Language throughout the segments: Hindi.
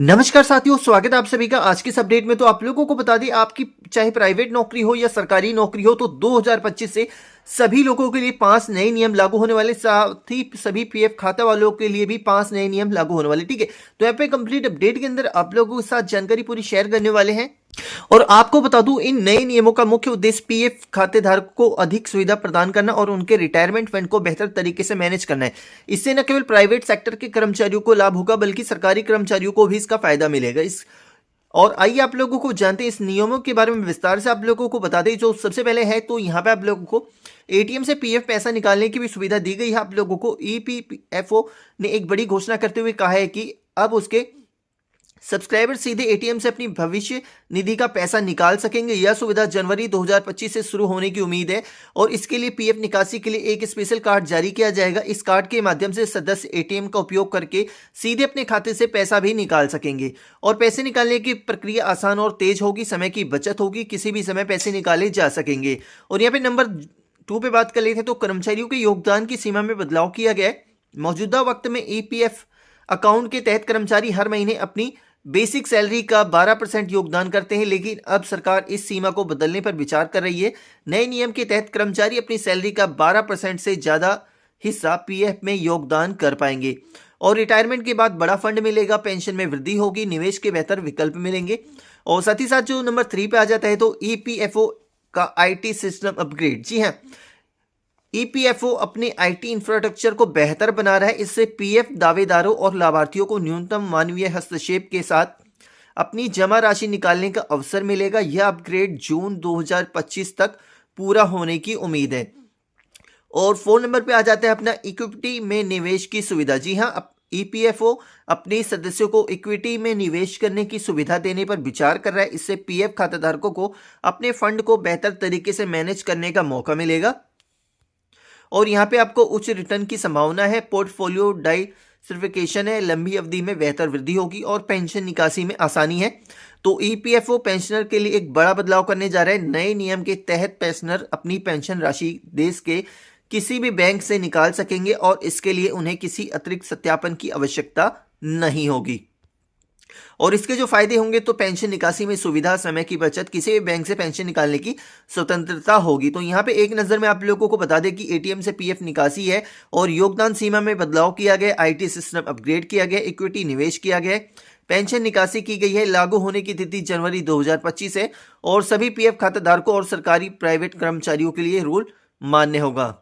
नमस्कार साथियों, स्वागत है आप सभी का आज की इस अपडेट में। तो आप लोगों को बता दें, आपकी चाहे प्राइवेट नौकरी हो या सरकारी नौकरी हो, तो 2025 से सभी लोगों के लिए 5 नए नियम लागू होने वाले, साथ ही सभी पीएफ खाता वालों के लिए भी 5 नए नियम लागू होने वाले। ठीक है, तो यहाँ पे कंप्लीट अपडेट के अंदर आप लोगों के साथ जानकारी पूरी शेयर करने वाले हैं। और आपको बता दूं, इन नए नियमों का मुख्य उद्देश्य पीएफ खाते धारकों को अधिक सुविधा प्रदान करना और उनके रिटायरमेंट फंड को बेहतर तरीके से मैनेज करना है। इससे न केवल प्राइवेट सेक्टर के कर्मचारियों को लाभ होगा, बल्कि सरकारी कर्मचारियों को भी इसका फायदा मिलेगा। और आइए आप लोगों को जानते हैं इस नियमों के बारे में विस्तार से। आप लोगों को बता दें, जो सबसे पहले है तो यहाँ पे आप लोगों को एटीएम से पीएफ पैसा निकालने की भी सुविधा दी गई है। आप लोगों को ईपीएफओ ने एक बड़ी घोषणा करते हुए कहा है कि अब उसके सब्सक्राइबर सीधे एटीएम से अपनी भविष्य निधि का पैसा निकाल सकेंगे। यह सुविधा जनवरी 2025 से शुरू होने की उम्मीद है और इसके लिए पीएफ निकासी के लिए एक स्पेशल कार्ड जारी किया जाएगा। इस कार्ड के माध्यम से सदस्य एटीएम का उपयोग करके सीधे अपने खाते से पैसा भी निकाल सकेंगे और पैसे निकालने की प्रक्रिया आसान और तेज होगी, समय की बचत होगी, किसी भी समय पैसे निकाले जा सकेंगे। और यहाँ पे नंबर 2 पे बात कर लेते हैं, तो कर्मचारियों के योगदान की सीमा में बदलाव किया गया है। मौजूदा वक्त में ईपीएफ अकाउंट के तहत कर्मचारी हर महीने अपनी बेसिक सैलरी का 12% योगदान करते हैं, लेकिन अब सरकार इस सीमा को बदलने पर विचार कर रही है। नए नियम के तहत कर्मचारी अपनी सैलरी का 12% से ज़्यादा हिस्सा पीएफ में योगदान कर पाएंगे और रिटायरमेंट के बाद बड़ा फंड मिलेगा, पेंशन में वृद्धि होगी, निवेश के बेहतर विकल्प मिलेंगे। और साथ ही साथ जो नंबर 3 पे आ जाता है, तो ईपीएफओ का आईटी सिस्टम अपग्रेड। जी हाँ, ईपीएफओ अपने आईटी इंफ्रास्ट्रक्चर को बेहतर बना रहा है। इससे पीएफ दावेदारों और लाभार्थियों को न्यूनतम मानवीय हस्तक्षेप के साथ अपनी जमा राशि निकालने का अवसर मिलेगा। यह अपग्रेड जून 2025 तक पूरा होने की उम्मीद है। और 4 नंबर पे आ जाता है अपना इक्विटी में निवेश की सुविधा। जी हाँ, ईपीएफओ अपने सदस्यों को इक्विटी में निवेश करने की सुविधा देने पर विचार कर रहा है। इससे पीएफ खाताधारकों को अपने फंड को बेहतर तरीके से मैनेज करने का मौका मिलेगा और यहाँ पे आपको उच्च रिटर्न की संभावना है। पोर्टफोलियो डाइवर्सिफिकेशन है, लंबी अवधि में बेहतर वृद्धि होगी और पेंशन निकासी में आसानी है। तो ईपीएफओ पेंशनर के लिए एक बड़ा बदलाव करने जा रहा है। नए नियम के तहत पेंशनर अपनी पेंशन राशि देश के किसी भी बैंक से निकाल सकेंगे और इसके लिए उन्हें किसी अतिरिक्त सत्यापन की आवश्यकता नहीं होगी। और इसके जो फायदे होंगे, तो पेंशन निकासी में सुविधा, समय की बचत, किसी भी बैंक से पेंशन निकालने की स्वतंत्रता होगी। तो यहाँ पे एक नज़र में आप लोगों को बता दें कि एटीएम से पीएफ निकासी है और योगदान सीमा में बदलाव किया गया, आईटी सिस्टम अपग्रेड किया गया, इक्विटी निवेश किया गया, पेंशन निकासी की गई है। लागू होने की तिथि जनवरी 2025 है और सभी पीएफ खाताधारकों और सरकारी प्राइवेट कर्मचारियों के लिए रूल मान्य होगा।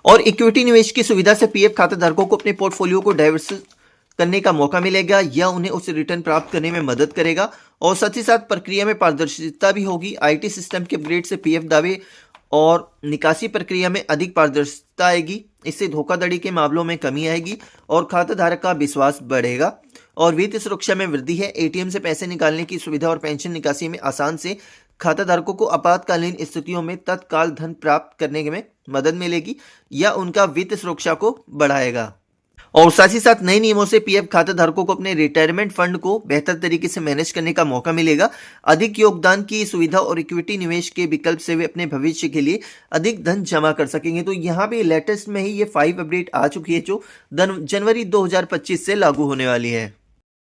और इक्विटी निवेश की सुविधा से पीएफ खाताधारकों को अपने पोर्टफोलियो को डाइवर्सिफाई करने का मौका मिलेगा या उन्हें उस रिटर्न प्राप्त करने में मदद करेगा और साथ ही साथ प्रक्रिया में पारदर्शिता भी होगी। आईटी सिस्टम के अपग्रेड से पीएफ दावे और निकासी प्रक्रिया में अधिक पारदर्शिता आएगी। इससे धोखाधड़ी के मामलों में कमी आएगी और खाताधारक का विश्वास बढ़ेगा और वित्तीय सुरक्षा में वृद्धि है। एटीएम से पैसे निकालने की सुविधा और पेंशन निकासी में आसान से खाताधारकों को आपातकालीन स्थितियों में तत्काल धन प्राप्त करने में मदद मिलेगी या उनका वित्तीय सुरक्षा को बढ़ाएगा। और साथ ही साथ नए नियमों से पीएफ खाताधारकों को अपने रिटायरमेंट फंड को बेहतर तरीके से मैनेज करने का मौका मिलेगा, अधिक योगदान की सुविधा और इक्विटी निवेश के विकल्प से वे अपने भविष्य के लिए अधिक धन जमा कर सकेंगे। तो यहाँ पे लेटेस्ट में ही ये 5 अपडेट आ चुकी है जो जनवरी 2025 से लागू होने वाली है।